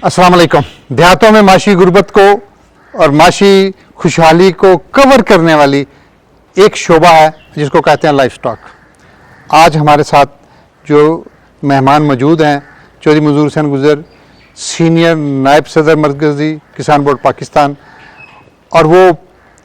अस्सलाम वालेकुम। देहातों में माशी गुर्बत को और माशी खुशहाली को कवर करने वाली एक शोबा है जिसको कहते हैं लाइफ स्टॉक। आज हमारे साथ जो मेहमान मौजूद हैं चौधरी मंजूर हुसैन गुजर, सीनियर नायब सदर मरकज़ी किसान बोर्ड पाकिस्तान, और वो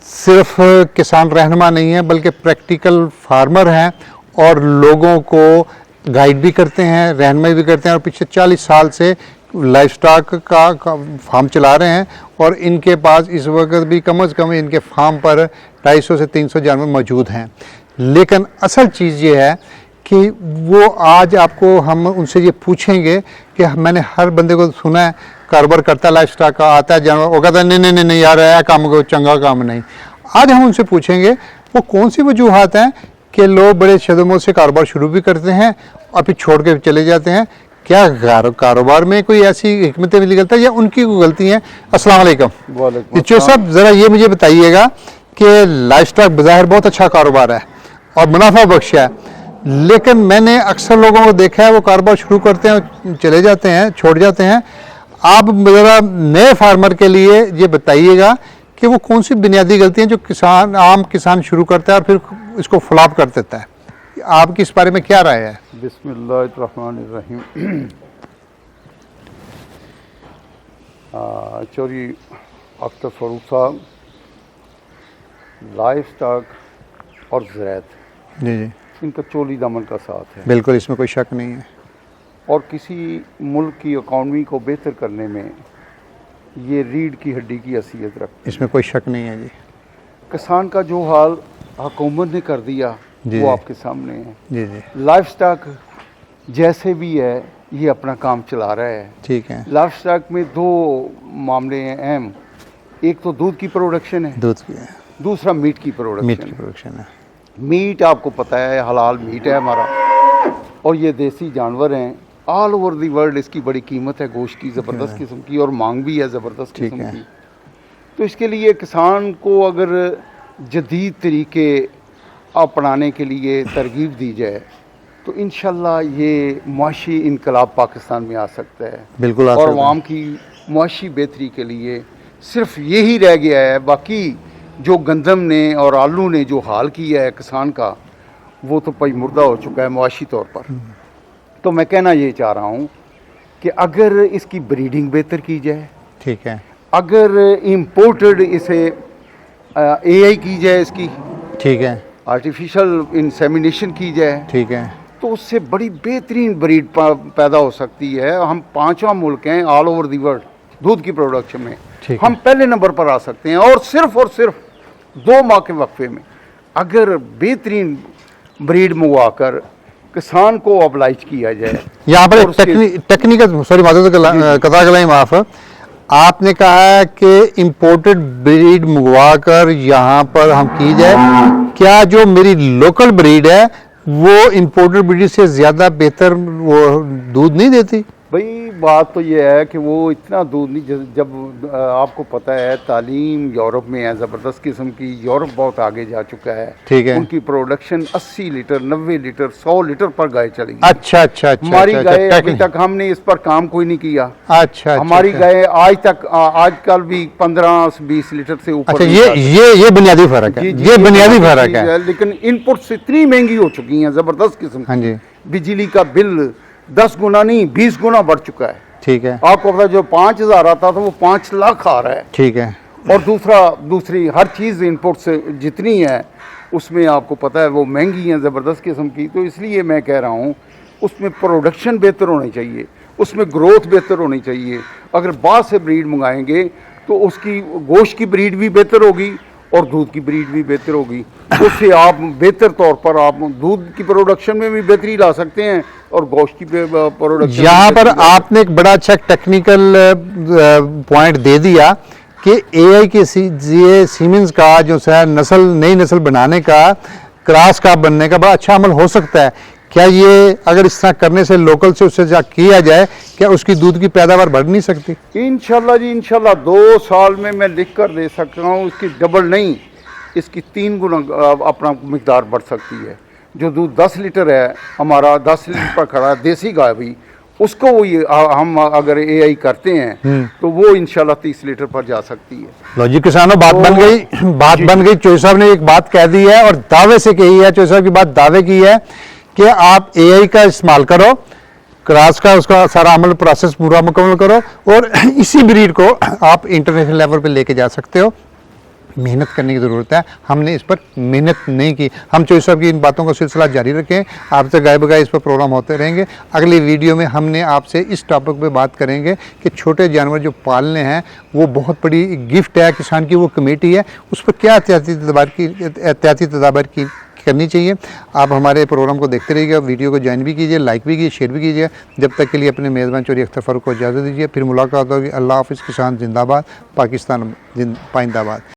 सिर्फ किसान रहनुमा नहीं है बल्कि प्रैक्टिकल फार्मर हैं और लोगों को गाइड भी करते हैं, रहनुमाई भी करते हैं, और पिछले 40 साल से लाइफ स्टॉक का फार्म चला रहे हैं। और इनके पास इस वक्त भी कम अज़ कम इनके फार्म पर 250 से 300 जानवर मौजूद हैं। लेकिन असल चीज़ ये है कि वो आज आपको हम उनसे ये पूछेंगे कि मैंने हर बंदे को सुना है कारोबार करता है लाइफ स्टॉक का, आता है जानवर, वो कहता है नहीं यार ऐसा काम को चंगा काम नहीं। आज हम उनसे पूछेंगे वो कौन सी वजूहात हैं कि लोग बड़े शदमों से कारोबार शुरू भी करते हैं और फिर छोड़ के चले जाते हैं। क्या कारोबार में कोई ऐसी हिकमत अमली गलती है या उनकी कोई गलती है? अस्सलाम वालेकुम। चो साहब, ज़रा ये मुझे बताइएगा कि लाइफ स्टॉक बज़ाहिर बहुत अच्छा कारोबार है और मुनाफा बख्श है, लेकिन मैंने अक्सर लोगों को देखा है वो कारोबार शुरू करते हैं चले जाते हैं, छोड़ जाते हैं। आप ज़रा नए फार्मर के लिए ये बताइएगा कि वो कौन सी बुनियादी गलतियाँ जो आम किसान शुरू करता है और फिर इसको फ्लॉप कर देता है। आपकी इस बारे में क्या राय है? बिस्मिल्लाहिर्रहमानिर्रहीम। चौधरी अख्तर फ़रूख साहब, लाइफ स्टॉक और ज़राअत जी इनका चोली दामन का साथ है, बिल्कुल, इसमें कोई शक नहीं है। और किसी मुल्क की इकॉनमी को बेहतर करने में ये रीढ़ की हड्डी की हैसियत रखते हैं, इसमें कोई शक नहीं है जी। किसान का जो हाल हुकूमत ने कर दिया जी, वो आपके सामने है। जी, लाइफ स्टॉक जैसे भी है ये अपना काम चला रहा है। ठीक है। लाइफ स्टॉक में दो मामले हैं अहम, एक तो दूध की प्रोडक्शन है, दूध की है, दूसरा मीट की मीट की प्रोडक्शन। प्रोडक्शन है। मीट आपको पता है हलाल मीट है हमारा, और ये देसी जानवर हैं। ऑल ओवर दी वर्ल्ड इसकी बड़ी कीमत है, गोश्त की ज़बरदस्त किस्म की, और मांग भी है ज़बरदस्त ठीक किस्म है। की। तो इसके लिए किसान को अगर जदीद तरीके अपनाने के लिए तरगीब दी जाए तो इंशाल्लाह ये मुआशी इनकलाब पाकिस्तान में आ सकता है। बिल्कुल और अवाम की मुआशी बेहतरी के लिए सिर्फ यही रह गया है। बाकी जो गंदम ने और आलू ने जो हाल किया है किसान का, वो तो पई मुर्दा हो चुका है मुआशी तौर पर। तो मैं कहना ये चाह रहा हूँ कि अगर इसकी ब्रीडिंग बेहतर की जाए, ठीक है, अगर इम्पोर्टेड इसे AI की जाए, इसकी ठीक है, आर्टिफिशियल इंसेमिनेशन की जाए, ठीक है, तो उससे बड़ी बेहतरीन ब्रीड पैदा हो सकती है। हम 5वां मुल्क हैं ऑल ओवर दी वर्ल्ड दूध की प्रोडक्शन में, ठीक हम पहले नंबर पर आ सकते हैं। और सिर्फ 2 माह के वक्फे में अगर बेहतरीन ब्रीड मंगवाकर किसान को ऑब्लाइज किया जाए। यहाँ पर टेक्निकल सॉरी कथा गलाई माफ, आपने कहा है कि इम्पोर्टेड ब्रीड मंगवा कर यहाँ पर हम की जाए। क्या जो मेरी लोकल ब्रीड है वो इम्पोर्टेड ब्रीड से ज़्यादा बेहतर वो दूध नहीं देती? भाई बात तो ये है कि वो इतना दूध नहीं, जब आपको पता है तालीम यूरोप में है ज़बरदस्त किस्म की, यूरोप बहुत आगे जा चुका है। ठीक है। उनकी प्रोडक्शन 80 लीटर 90 लीटर 100 लीटर पर गाय चलेगी। अच्छा। हमारी गाय अभी तक हमने इस पर काम कोई नहीं किया। अच्छा। हमारी गाय आजकल भी 15-20 लीटर से ऊपर। अच्छा, ये बुनियादी फर्क है, ये बुनियादी फर्क है। लेकिन इनपुट्स इतनी महंगी हो चुकी हैं ज़बरदस्त किस्म। हाँ जी। बिजली का बिल 10 गुना नहीं 20 गुना बढ़ चुका है। ठीक है। आपको पता है जो 5,000 आता था वो 5 लाख आ रहा है। ठीक है। और दूसरी हर चीज़ इनपुट से जितनी है उसमें आपको पता है वो महंगी है ज़बरदस्त किस्म की। तो इसलिए मैं कह रहा हूँ उसमें प्रोडक्शन बेहतर होनी चाहिए, उसमें ग्रोथ बेहतर होनी चाहिए। अगर बाहर से ब्रीड मंगाएंगे तो उसकी गोश्त की ब्रीड भी बेहतर होगी और दूध की ब्रीड भी बेहतर होगी। उससे आप बेहतर तौर पर आप दूध की प्रोडक्शन में भी बेहतरी ला सकते हैं और गोश्त की प्रोडक्शन। यहाँ पर आपने एक बड़ा अच्छा टेक्निकल पॉइंट दे दिया कि AI के सीमेंस का जो है नई नस्ल बनाने का, क्रॉस का बनने का बड़ा अच्छा अमल हो सकता है। क्या ये अगर इस तरह करने से लोकल से उससे जा किया जाए, क्या उसकी दूध की पैदावार बढ़ नहीं सकती? इंशाल्लाह जी, इंशाल्लाह 2 साल में मैं लिख कर दे सकता हूँ, इसकी डबल नहीं इसकी 3 गुना अपना मिकदार बढ़ सकती है। जो दूध 10 लीटर है हमारा 10 लीटर पर खड़ा है देसी गाय भी, उसको वो ये हम अगर एआई करते हैं तो वो इंशाल्लाह 30 लीटर पर जा सकती है। लो जी किसानों, बात बन गई, बात बन गई। चोई साहब ने एक बात कह दी है और दावे से कही है, चोई साहब की बात दावे की है कि आप एआई का इस्तेमाल करो, क्रॉस का उसका सारा अमल प्रोसेस पूरा मुकम्मल करो और इसी ब्रीड को आप इंटरनेशनल लेवल पे लेके जा सकते हो। मेहनत करने की ज़रूरत है, हमने इस पर मेहनत नहीं की। हम चोई साहब की इन बातों का सिलसिला जारी रखें, आपसे गाय बगाए इस पर प्रोग्राम होते रहेंगे। अगली वीडियो में हमने आपसे इस टॉपिक पे बात करेंगे कि छोटे जानवर जो पालने हैं वो बहुत बड़ी गिफ्ट है किसान की, वो कमेटी है, उस पर क्या एहतियाती तदाबीर की करनी चाहिए। आप हमारे प्रोग्राम को देखते रहिएगा, वीडियो को ज्वाइन भी कीजिए, लाइक भी कीजिए, शेयर भी कीजिए। जब तक के लिए अपने मेज़बान चौधरी अख्तर फारूक को इजाज़त दीजिए, फिर मुलाकात होगी। अल्लाह हाफ़िज़। किसान जिंदाबाद, पाकिस्तान पाइंदाबाद।